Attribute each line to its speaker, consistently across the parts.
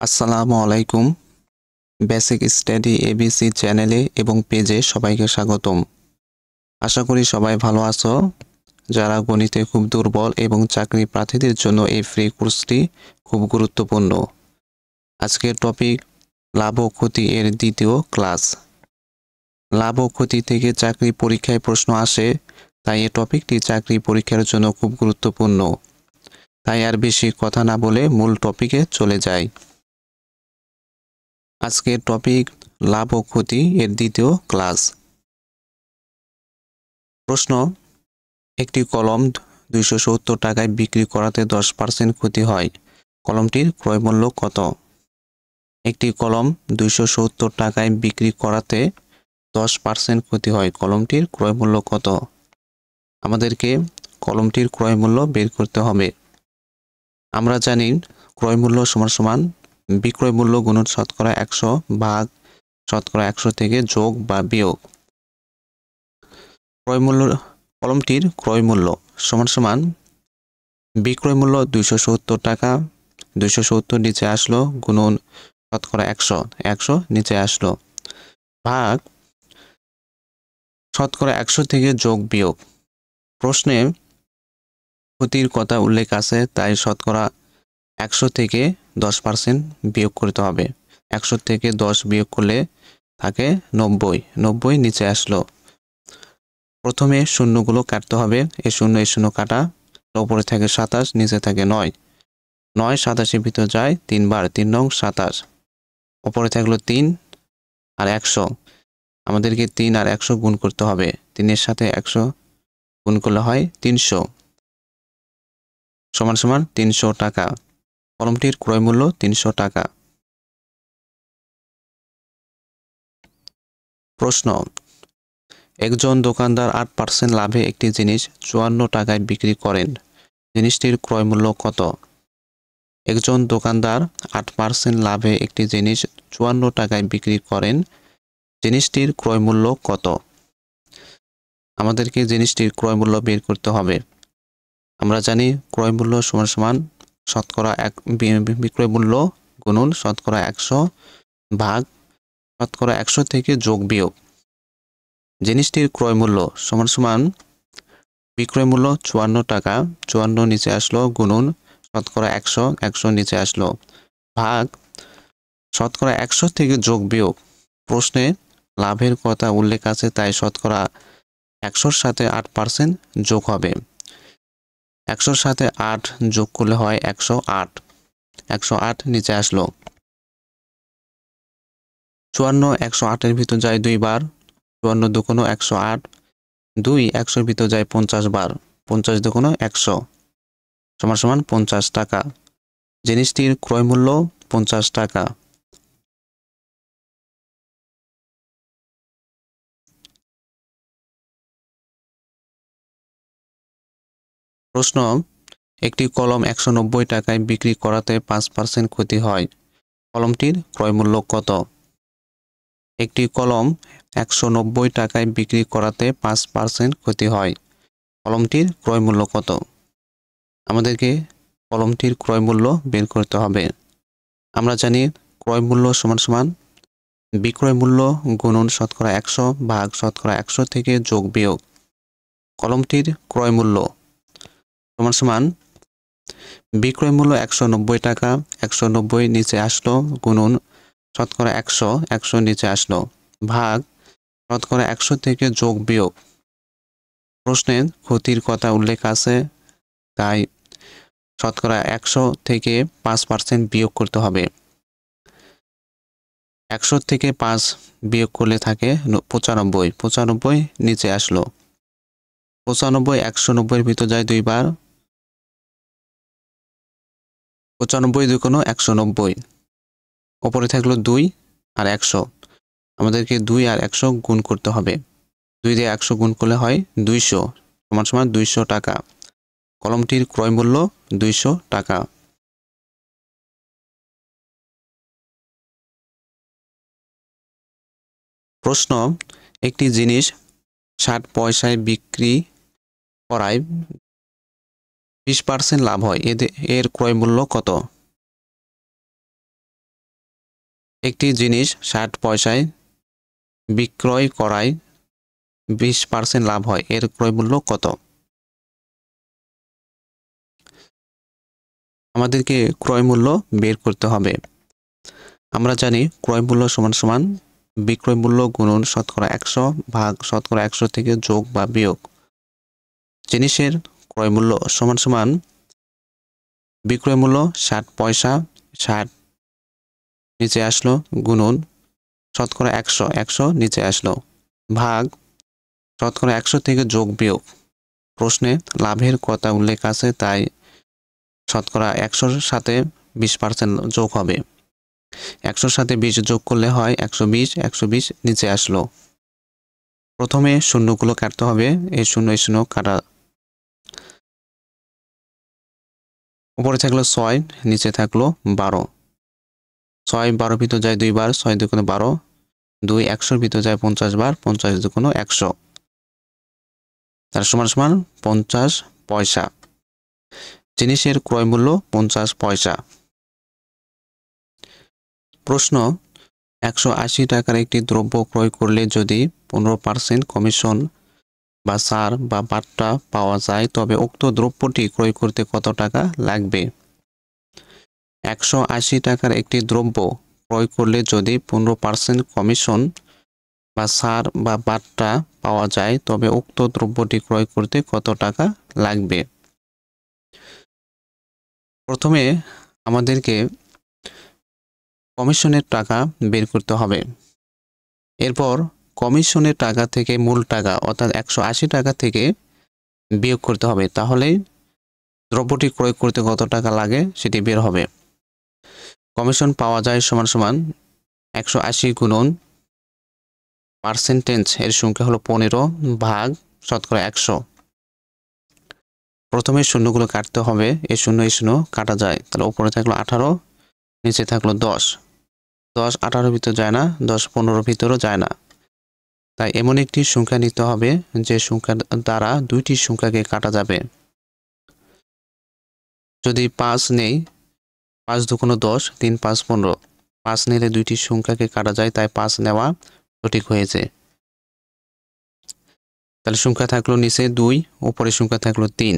Speaker 1: আসসালামু আলাইকুম। Basic study ABC চ্যানেলে এবং পেজে সবাইকে স্বাগতম। আশা করি সবাই ভালো আছো। যারা গণিতে খুব দুর্বল এবং চাকরি প্রার্থীদের জন্য এই ফ্রি কোর্সটি খুব গুরুত্বপূর্ণ। আজকের টপিক লাভ ও ক্ষতি এর দ্বিতীয় ক্লাস। লাভ ও ক্ষতি থেকে চাকরি পরীক্ষায় প্রশ্ন আসে, তাই এই টপিকটি চাকরি পরীক্ষার জন্য খুব গুরুত্বপূর্ণ। তাই আর বেশি কথা না বলে মূল টপিকে চলে যাই। আজকের টপিক লাভ ও ক্ষতি এর দ্বিতীয় ক্লাস। প্রশ্ন: একটি কলম 270 টাকায় বিক্রি করাতে 10% ক্ষতি হয়, কলমটির ক্রয়মূল্য কত? একটি কলম 270 টাকায় বিক্রি করাতে 10% ক্ষতি হয়, কলমটির ক্রয়মূল্য কত? আমাদেরকে কলমটির ক্রয়মূল্য বের করতে হবে। আমরা জানি ক্রয়মূল্য সমান সমান বিক্রয় মূল্য গুণন শতকরা 100 ভাগ শতকরা 100 থেকে যোগ বা বিয়োগ। কলমটির ক্রয় মূল্য সমান সমান বিক্রয় মূল্য 270 টাকা, 270 নিচে আসলো, গুণন শতকরা 100 নিচে আসলো, ভাগ শতকরা 100 থেকে যোগ বিয়োগ। প্রশ্নে ক্ষতির কথা উল্লেখ আছে, তাই শতকরা 100 থেকে 10% বিয়োগ করতে হবে। 100 থেকে 10 বিয়োগ করলে থাকে 90 নিচে আসলো। প্রথমে শূন্যগুলো কাটতে হবে। এই শূন্য কাটা, উপরে থাকে 27, নিচে থাকে 9 27 ভিতর যায় 3 বার, 3 নং 27। উপরে থাকলো 3 আর 100, আমাদেরকে 3 আর 100 গুণ করতে হবে। 3 এর সাথে 100 গুণ করলে হয় 300, সমান সমান 300 টাকা। কলমটির ক্রয় মূল্য 300 টাকা। প্রশ্ন: একজন দোকানদার 8% লাভে একটি জিনিস 54 টাকায় বিক্রি করেন, জিনিসটির ক্রয় মূল্য কত? একজন দোকানদার 8% লাভে একটি জিনিস 54 টাকায় বিক্রি করেন, জিনিসটির ক্রয় মূল্য কত? আমাদেরকে জিনিসটির ক্রয় মূল্য বের করতে হবে। আমরা জানি ক্রয় মূল্য সমান সমান শতকরা বিক্রয় মূল্য গুণন শতকরা 100 ভাগ শতকরা 100 থেকে যোগ বিয়োগ। জিনিসটির ক্রয় মূল্য সমান সমান বিক্রয় মূল্য 54 টাকা, 54 নিচে আসলো, গুণন শতকরা 100 নিচে আসলো, ভাগ শতকরা 100 থেকে যোগ বিয়োগ। প্রশ্নে লাভের কথা উল্লেখ আছে, তাই শতকরা 100-র সাথে 8% যোগ হবে। 100-র সাথে 8 যোগ করলে হয় 108 নিচে আসলো। 54 108-এর ভিতর যায় 2 বার, 54 দুগুণ 108, 2 100-র ভিতর যায় 50 বার, 50 দুগুণ 100 সমান সমান 50 টাকা। জিনিসটির ক্রয় মূল্য 50 টাকা। প্রশ্ন: একটি কলম 190 টাকায় বিক্রি করাতে 5% ক্ষতি হয়, কলমটির ক্রয় মূল্য কত? একটি কলম 190 টাকায় বিক্রি করাতে 5% ক্ষতি হয়, কলমটির ক্রয় মূল্য কত? আমাদেরকে কলমটির ক্রয় মূল্য বের করতে হবে। আমরা জানি ক্রয় মূল্য সমান সমান বিক্রয় মূল্য গুণন শতকরা 100 ভাগ শতকরা 100 থেকে যোগ বিয়োগ। কলমটির ক্রয় মূল্য সমান সমান বিক্রয় মূল্য 190 টাকা, 190 নিচে আসলো, গুণন শতকরা 100 নিচে আসলো, ভাগ শতকরা 100 থেকে যোগ বিয়োগ। প্রশ্নে ক্ষতির কথা উল্লেখ আছে, তাই শতকরা 100 থেকে 5% বিয়োগ করতে হবে। 100 থেকে 5 বিয়োগ করলে থাকে 95 নিচে আসলো। 95 190-এর ভিতর যায় 2 বার, 95 দুগুণ 190, উপরে থাকলো 2 আর 100, আমাদেরকে 2 আর 100 গুণ করতে হবে। 2 দিয়ে 100 গুণ করলে হয় 200 সমান সমান 200 টাকা। কলমটির ক্রয় মূল্য 200 টাকা। প্রশ্ন: একটি জিনিস 60 পয়সায় বিক্রি করায় 20% লাভ হয়, এর ক্রয় মূল্য কত? একটি জিনিস 60 পয়সায় বিক্রয় করায় 20% লাভ হয়, এর ক্রয় মূল্য কত? আমাদেরকে ক্রয় মূল্য বের করতে হবে। আমরা জানি ক্রয় মূল্য সমান সমান বিক্রয় মূল্য গুণন শতকরা 100 ভাগ শতকরা 100 থেকে যোগ বা বিয়োগ। জিনিসের ক্রয় মূল্য সমান সমান বিক্রয় মূল্য 60 পয়সা, 60 নিচে আসলো, গুণন শতকরা 100 নিচে আসলো, ভাগ শতকরা 100 থেকে যোগ বিয়োগ। প্রশ্নে লাভের কথা উল্লেখ আছে, তাই শতকরা 100-র সাথে 20% যোগ হবে। 100-র সাথে 20 যোগ করলে হয় 120 নিচে আসলো। প্রথমে শূন্যগুলো কাটতে হবে, এই শূন্য কাটা। উপরে থাকলো 6, নিচে থাকলো 12। 6 12 ভিতর যায় 2 বার, 6 দুগুণে 12, 2 100-র ভিতর যায় 50 বার, 50 দুগুণে 100, তার সমান সমান 50 পয়সা। জিনিসের ক্রয় মূল্য 50 পয়সা। প্রশ্ন, 180 টাকার একটি দ্রব্য ক্রয় করলে যদি 15% কমিশন বা ছাড় বা বাট্টা পাওয়া যায়, তবে উক্ত দ্রব্যটি ক্রয় করতে কত টাকা লাগবে? 180 টাকার একটি দ্রব্য ক্রয় করলে যদি 15% কমিশন বা ছাড় বা বাট্টা পাওয়া যায়, তবে উক্ত দ্রব্যটি ক্রয় করতে কত টাকা লাগবে? প্রথমে আমাদেরকে কমিশনের টাকা বের করতে হবে। এরপর কমিশনের টাকা থেকে মূল টাকা অর্থাৎ 180 টাকা থেকে বিয়োগ করতে হবে, তাহলেই দ্রব্যটি ক্রয় করতে কত টাকা লাগে সেটি বের হবে। কমিশন পাওয়া যায় সমান সমান 180 গুণন পার্সেন্টেজ এর সংখ্যা হলো 15 ভাগ শতকরা 100। প্রথমে শূন্যগুলো কাটতে হবে, এই শূন্য কাটা যায়, তাহলে উপরে থাকলো 18, নিচে থাকলো 10। 10 18-র ভিতর যায় না, 10 15-র ভিতরও যায় না, তাই এমন একটি সংখ্যা নিতে হবে যে সংখ্যা দ্বারা দুইটি সংখ্যাকে কাটা যাবে। যদি 5 নেই, 5 দুগুণ 10, 3 5 15, 5 নিলে দুইটি সংখ্যাকে কাটা যায়, তাই 5 নেওয়া সঠিক হয়েছে। তাহলে সংখ্যা থাকলো নিচে 2, উপরে সংখ্যা থাকলো 3।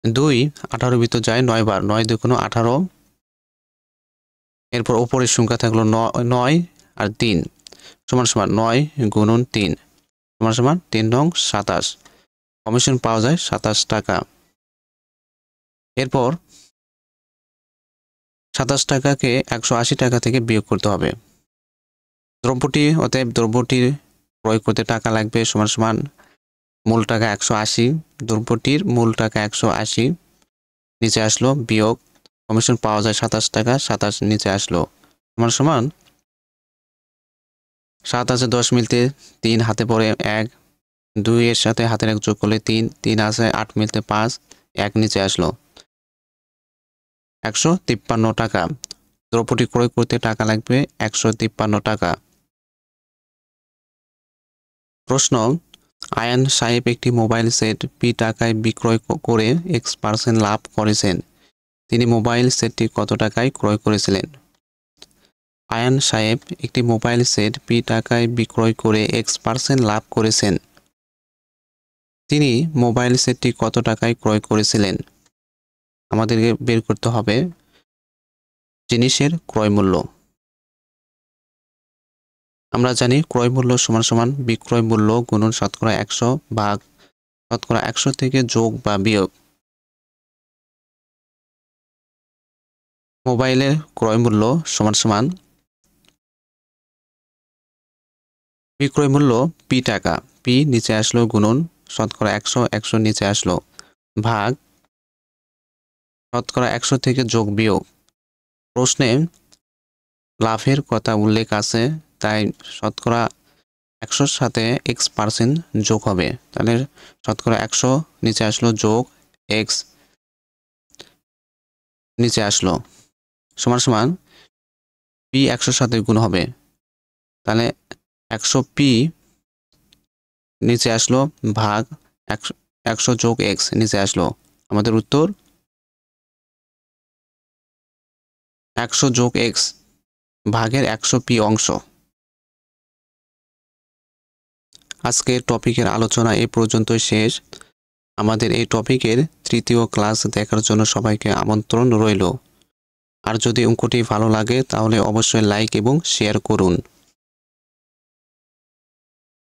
Speaker 1: 2 18-র ভিতর যায় 9 বার, 9 দুগুণ 18, এরপর উপরের সংখ্যা থাকলো 9 আর 3 সমান সমান 9 গুণন 3 সমান সমান 3 নং 27। কমিশন পাওয়া যায় 27 টাকা। এরপর 27 টাকাকে 180 টাকা থেকে বিয়োগ করতে হবে। অতএব দ্রব্যটির ক্রয় করতে টাকা লাগবে সমান সমান মূল টাকা 180, দ্রব্যটির মূল টাকা 180 নিচে আসলো, বিয়োগ কমিশন পাওয়া যায় 27 টাকা, 27 নিচে আসলো, সমান সমান 7 আছে 10 মিলতে 3 হাতে পড়ে 1, 2 এর সাথে হাতের 1 যোগ করলে 3, 3 আছে 8 মিলতে 5, 1 নিচে আসলো, 153 টাকা। দ্রব্যটি ক্রয় করতে টাকা লাগবে 153 টাকা। প্রশ্ন, আয়ান সাহেব একটি মোবাইল সেট পি টাকায় বিক্রয় করে X% লাভ করেছেন। তিনি মোবাইল সেটটি কত টাকায় ক্রয় করেছিলেন? আয়ান সাহেব একটি মোবাইল সেট পি টাকায় বিক্রয় করে X% লাভ করেছেন। তিনি মোবাইল সেটটি কত টাকায় ক্রয় করেছিলেন? আমাদেরকে বের করতে হবে জিনিসের ক্রয় মূল্য। আমরা জানি ক্রয় মূল্য সমান সমান বিক্রয় মূল্য গুণন শতকরা 100 ভাগ শতকরা 100 থেকে যোগ বা বিয়োগ। মোবাইলের ক্রয় মূল্য সমান সমান বিক্রয় মূল্য পি টাকা, পি নিচে আসলো, গুণন শতকরা 100 নিচে আসলো, ভাগ শতকরা 100 থেকে যোগ বিয়োগ। প্রশ্নে লাভের কথা উল্লেখ আছে, তাই শতকরা 100-র সাথে X% যোগ হবে, তাহলে শতকরা 100 নিচে আসলো, যোগ X নিচে আসলো, সমান সমান পি 100-র সাথে গুণ হবে, তাহলে 100 পি নিচে আসলো, ভাগ 100 যোগ X নিচে আসলো। আমাদের উত্তর 100 যোগ X। ভাগের 100p অংশ। আজকের টপিকের আলোচনা এই পর্যন্তই শেষ। আমাদের এই টপিকের তৃতীয় ক্লাস দেখার জন্য সবাইকে আমন্ত্রণ রইল। আর যদি অঙ্কটি ভালো লাগে তাহলে অবশ্যই লাইক এবং শেয়ার করুন।